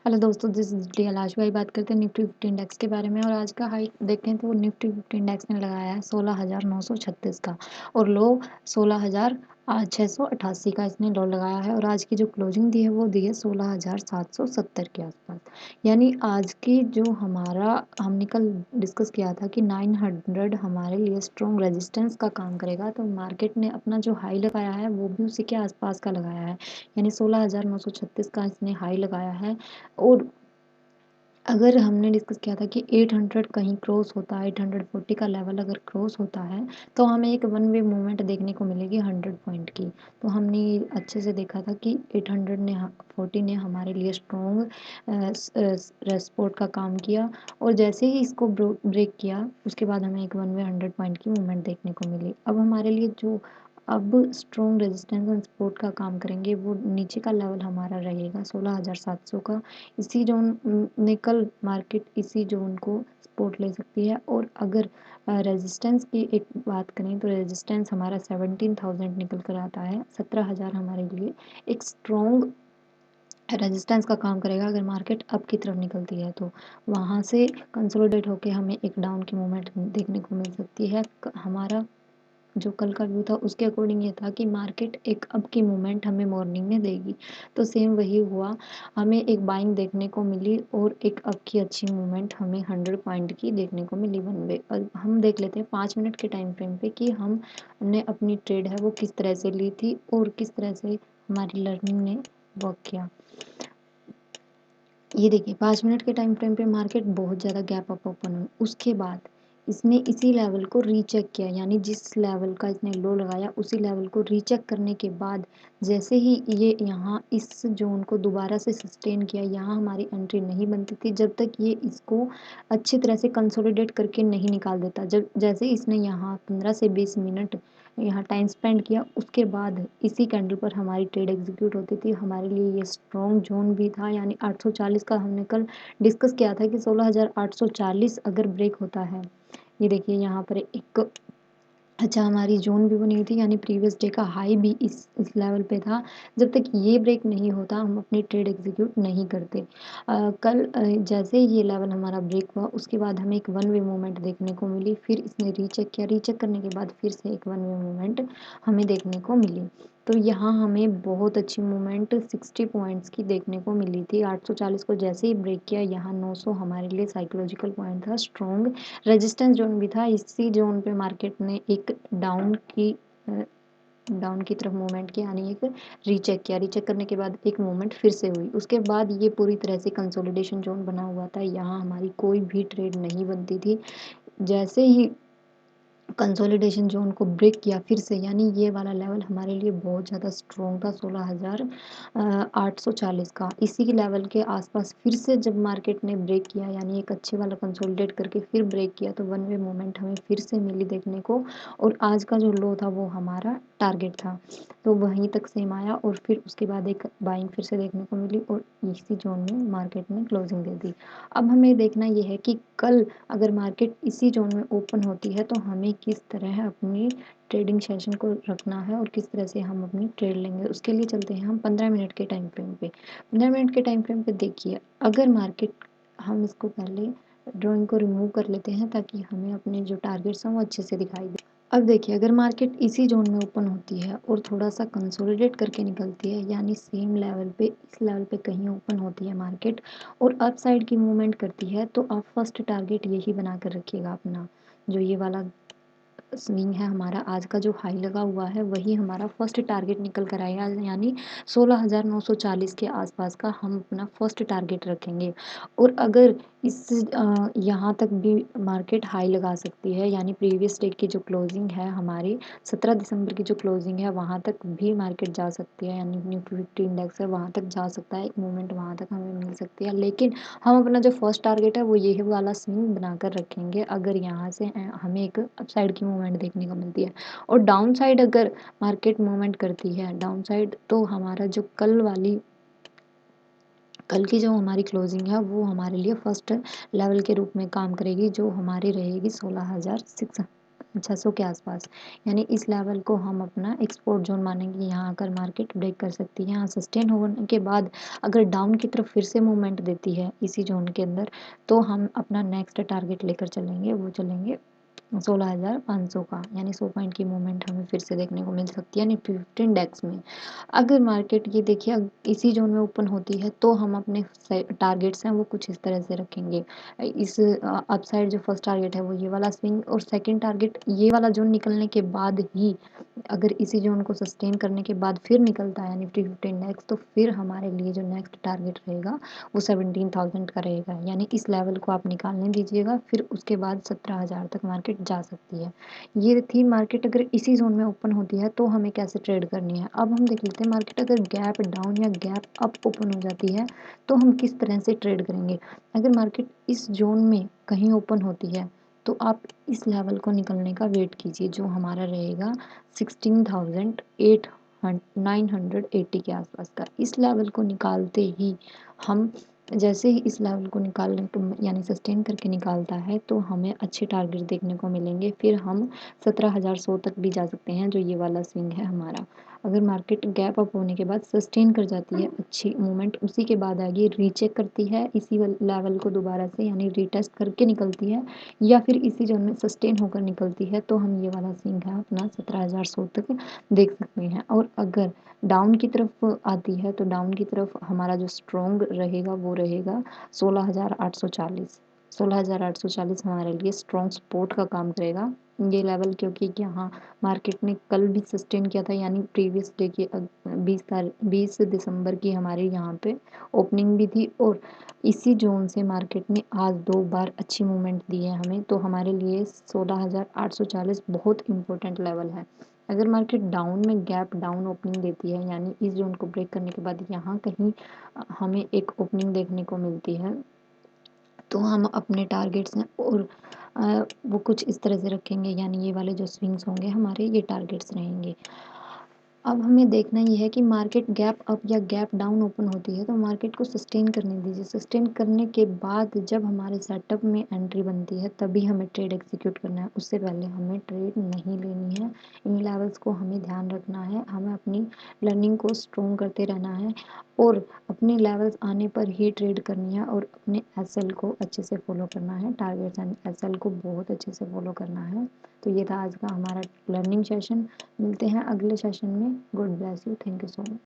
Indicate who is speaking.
Speaker 1: Hello दोस्तों, this is D आज भाई बात करते हैं निफ्टी 50 इंडेक्स के बारे में। और आज का हाई देखें तो निफ्टी 50 इंडेक्स ने लगाया है 16,936 का और लो 16,688 का इसने लो लगाया है। और आज की जो क्लोजिंग दी है वो दी है 16,770 के आसपास। यानी आज की जो हमारा हमने कल डिस्कस किया था कि 900 हमारे लिए स्ट्रॉन्ग रेजिस्टेंस का काम करेगा, तो मार्केट ने अपना जो हाई लगाया है वो भी उसी के आसपास का लगाया है। यानी 16,936 का इसने हाई लगाया है। और अगर हमने डिस्कस किया था कि 800 कहीं क्रॉस होता है, 840 का लेवल अगर क्रॉस होता है तो हमें एक वन वे मूवमेंट देखने को मिलेगी 100 पॉइंट की। तो हमने अच्छे से देखा था कि 840 ने हमारे लिए स्ट्रॉन्ग सपोर्ट का काम किया। और जैसे ही इसको ब्रेक किया उसके बाद हमें एक वन वे 100 पॉइंट की मूवमेंट देखने को मिली। अब हमारे लिए जो अब स्ट्रॉन्ग रेजिस्टेंस एंड सपोर्ट का काम करेंगे वो नीचे का लेवल हमारा रहेगा 16,700 का। इसी जोन में कल मार्केट इसी जोन को सपोर्ट ले सकती है। और अगर रेजिस्टेंस की एक बात करें तो रेजिस्टेंस हमारा 17,000 निकल कर आता है। 17,000 हमारे लिए एक स्ट्रॉन्ग रेजिस्टेंस का काम करेगा अगर मार्केट अप की तरफ निकलती है। तो वहाँ से कंसोलिडेट होकर हमें एक डाउन की मूवमेंट देखने को मिल सकती है। हमारा जो कल का व्यू था उसके अकॉर्डिंग ये था कि मार्केट एक अप की मूवमेंट हमें मॉर्निंग में देगी, तो सेम वही हुआ। हमें एक बाइंग देखने को मिली और एक अप की अच्छी मूवमेंट हमें 100 पॉइंट की देखने को मिली वन वे। अब हम देख लेते हैं 5 मिनट के टाइम फ्रेम पे कि हमने अपनी ट्रेड है वो किस तरह से ली थी और किस तरह से हमारी लर्निंग ने वर्क किया। ये देखिए 5 मिनट के टाइम फ्रेम पे मार्केट बहुत ज़्यादा गैप अप ओपन हुई। उसके बाद इसने इसी लेवल को रीचेक किया, यानी जिस लेवल का इसने लो लगाया उसी लेवल को रीचेक करने के बाद जैसे ही ये यहाँ इस जोन को दोबारा से सस्टेन किया, यहाँ हमारी एंट्री नहीं बनती थी जब तक ये इसको अच्छी तरह से कंसोलिडेट करके नहीं निकाल देता। जब जैसे इसने यहाँ 15 से 20 मिनट यहाँ टाइम स्पेंड किया उसके बाद इसी कैंडल पर हमारी ट्रेड एग्जीक्यूट होती थी। हमारे लिए ये स्ट्रॉन्ग जोन भी था, यानी 840 का हमने कल डिस्कस किया था कि 16,840 अगर ब्रेक होता है। ये देखिए यहाँ पर एक अच्छा हमारी जोन भी बनी हुई थी, यानी प्रीवियस डे का हाई भी इस लेवल पे था। जब तक ये ब्रेक नहीं होता हम अपनी ट्रेड एग्जीक्यूट नहीं करते। कल जैसे ही ये लेवल हमारा ब्रेक हुआ उसके बाद हमें एक वन वे मूवमेंट देखने को मिली। फिर इसने रीचेक किया, रीचेक करने के बाद फिर से एक वन वे मूवमेंट हमें देखने को मिली। तो यहाँ हमें बहुत अच्छी मूवमेंट 60 पॉइंट्स की देखने को मिली थी। 840 को जैसे ही ब्रेक किया यहाँ 900 हमारे लिए साइकोलॉजिकल पॉइंट था, स्ट्रॉन्ग रेजिस्टेंस जोन भी था। इसी जोन पे मार्केट ने एक डाउन की तरफ मूवमेंट किया, यानी एक रीचेक किया। रीचेक करने के बाद एक मूवमेंट फिर से हुई। उसके बाद ये पूरी तरह से कंसोलिडेशन जोन बना हुआ था, यहाँ हमारी कोई भी ट्रेड नहीं बनती थी। जैसे ही कंसोलिडेशन जोन को ब्रेक किया फिर से, यानी ये वाला लेवल हमारे लिए बहुत ज़्यादा स्ट्रॉन्ग था 16,840 का। इसी के लेवल के आसपास फिर से जब मार्केट ने ब्रेक किया, यानी एक अच्छे वाला कंसोलिडेट करके फिर ब्रेक किया, तो वन वे मोमेंट हमें फिर से मिली देखने को। और आज का जो लो था वो हमारा टारगेट था, तो वहीं तक सेम आया और फिर उसके बाद एक बाइंग फिर से देखने को मिली और इसी जोन में मार्केट ने क्लोजिंग दे दी। अब हमें देखना ये है कि कल अगर मार्केट इसी जोन में ओपन होती है तो हमें किस तरह अपनी ट्रेडिंग सेशन को रखना है और किस तरह से हम अपनी ट्रेड लेंगे। उसके लिए चलते हैं हम 15 मिनट के टाइम फ्रेम पे। 15 मिनट के टाइम फ्रेम पे देखिए, अगर मार्केट हम इसको पहले ड्राइंग को रिमूव कर लेते हैं ताकि हमें अपने जो टारगेट्स हैं वो अच्छे से दिखाई दे। अब देखिए अगर मार्केट इसी जोन में ओपन होती है और थोड़ा सा कंसोलिडेट करके निकलती है, यानी सेम लेवल पे इस लेवल पे कहीं ओपन होती है मार्केट और अप साइड की मूवमेंट करती है, तो आप फर्स्ट टारगेट यही बना कर रखिएगा अपना। जो ये वाला स्विंग है हमारा, आज का जो हाई लगा हुआ है वही हमारा फर्स्ट टारगेट निकल कर आएगा, यानी 16,940 के आसपास का हम अपना फर्स्ट टारगेट रखेंगे। और अगर इस यहाँ तक भी मार्केट हाई लगा सकती है, यानी प्रीवियस डे की जो क्लोजिंग है हमारी 17 दिसंबर की जो क्लोजिंग है वहाँ तक भी मार्केट जा सकती है, यानी निफ्टी 50 इंडेक्स है वहाँ तक जा सकता है, एक मूवमेंट वहाँ तक हमें मिल सकती है। लेकिन हम अपना जो फर्स्ट टारगेट है वो यही वाला स्विंग बनाकर रखेंगे अगर यहाँ से हमें एक अपसाइड की मूवमेंट देखने को मिलती है। और डाउन साइड अगर मार्केट मूवमेंट करती है डाउन साइड, तो हमारा जो कल की जो हमारी क्लोजिंग है वो हमारे लिए फर्स्ट लेवल के रूप में काम करेगी, जो हमारी रहेगी 16,600 600 के आसपास, यानी इस लेवल को हम अपना एक्सपोर्ट जोन मानेंगे। यहाँ आकर मार्केट ब्रेक कर सकती है। यहाँ सस्टेन होने के बाद अगर डाउन की तरफ फिर से मूवमेंट देती है इसी जोन के अंदर, तो हम अपना नेक्स्ट टारगेट लेकर चलेंगे, वो चलेंगे 16,500 का, यानी 100 पॉइंट की मूवमेंट हमें फिर से देखने को मिल सकती है निफ्टी 50 इंडेक्स में। अगर मार्केट ये देखिए इसी जोन में ओपन होती है, तो हम अपने टारगेट्स हैं वो कुछ इस तरह से रखेंगे। इस अपसाइड जो फर्स्ट टारगेट है वो ये वाला स्विंग, और सेकंड टारगेट ये वाला जोन निकलने के बाद ही, अगर इसी जोन को सस्टेन करने के बाद फिर निकलता है निफ्टी 50 इंडेक्स, तो फिर हमारे लिए जो नेक्स्ट टारगेट रहेगा वो 17,000 का रहेगा। यानी इस लेवल को आप निकालने दीजिएगा, फिर उसके बाद 17,000 तक मार्केट जा सकती है। ये थी मार्केट अगर इसी जोन में ओपन होती है तो हमें कैसे ट्रेड करनी है। अब हम देख लेते हैं मार्केट अगर गैप डाउन या गैप अप ओपन हो जाती है तो हम किस तरह से ट्रेड करेंगे। अगर मार्केट इस जोन में कहीं ओपन होती है तो आप इस लेवल को निकलने का वेट कीजिए, जो हमारा रहेगा 16,980 के आसपास का। इस लेवल को निकालते ही हम, जैसे ही इस लेवल को निकालने को यानी सस्टेन करके निकालता है, तो हमें अच्छे टारगेट देखने को मिलेंगे। फिर हम 17,100 तक भी जा सकते हैं, जो ये वाला स्विंग है हमारा। अगर मार्केट गैप अप होने के बाद सस्टेन कर जाती है, अच्छी मूवमेंट उसी के बाद आगे रीचेक करती है इसी लेवल को दोबारा से, यानी रीटेस्ट करके निकलती है, या फिर इसी जोन में सस्टेन होकर निकलती है, तो हम ये वाला स्विंग है अपना 17,100 तक देख सकते हैं। और अगर डाउन की तरफ आती है तो डाउन की तरफ हमारा जो स्ट्रॉन्ग रहेगा वो रहेगा 16,840। 16,840 हमारे लिए स्ट्रॉन्ग सपोर्ट का काम करेगा ये लेवल, क्योंकि यहाँ मार्केट ने कल भी सस्टेन किया था, यानी प्रीवियस डे की 20 दिसंबर की हमारे यहाँ पे ओपनिंग भी थी, और इसी जोन से मार्केट ने आज 2 बार अच्छी मूवमेंट दी है हमें। तो हमारे लिए 16,840 बहुत इंपॉर्टेंट लेवल है। अगर मार्केट डाउन में गैप डाउन ओपनिंग देती है, यानी इस जोन को ब्रेक करने के बाद यहाँ कहीं हमें एक ओपनिंग देखने को मिलती है, तो हम अपने टारगेट्स हैं और वो कुछ इस तरह से रखेंगे, यानी ये वाले जो स्विंग्स होंगे हमारे ये टारगेट्स रहेंगे। अब हमें देखना ये है कि मार्केट गैप अप या गैप डाउन ओपन होती है तो मार्केट को सस्टेन करने दीजिए। सस्टेन करने के बाद जब हमारे सेटअप में एंट्री बनती है तभी हमें ट्रेड एग्जीक्यूट करना है, उससे पहले हमें ट्रेड नहीं लेनी है। इन लेवल्स को हमें ध्यान रखना है, हमें अपनी लर्निंग को स्ट्रॉन्ग करते रहना है और अपने लेवल्स आने पर ही ट्रेड करनी है, और अपने एसएल को अच्छे से फॉलो करना है, टारगेट्स एंड एसएल को बहुत अच्छे से फॉलो करना है। तो ये था आज का हमारा लर्निंग सेशन। मिलते हैं अगले सेशन में। Good bless you, thank you so much.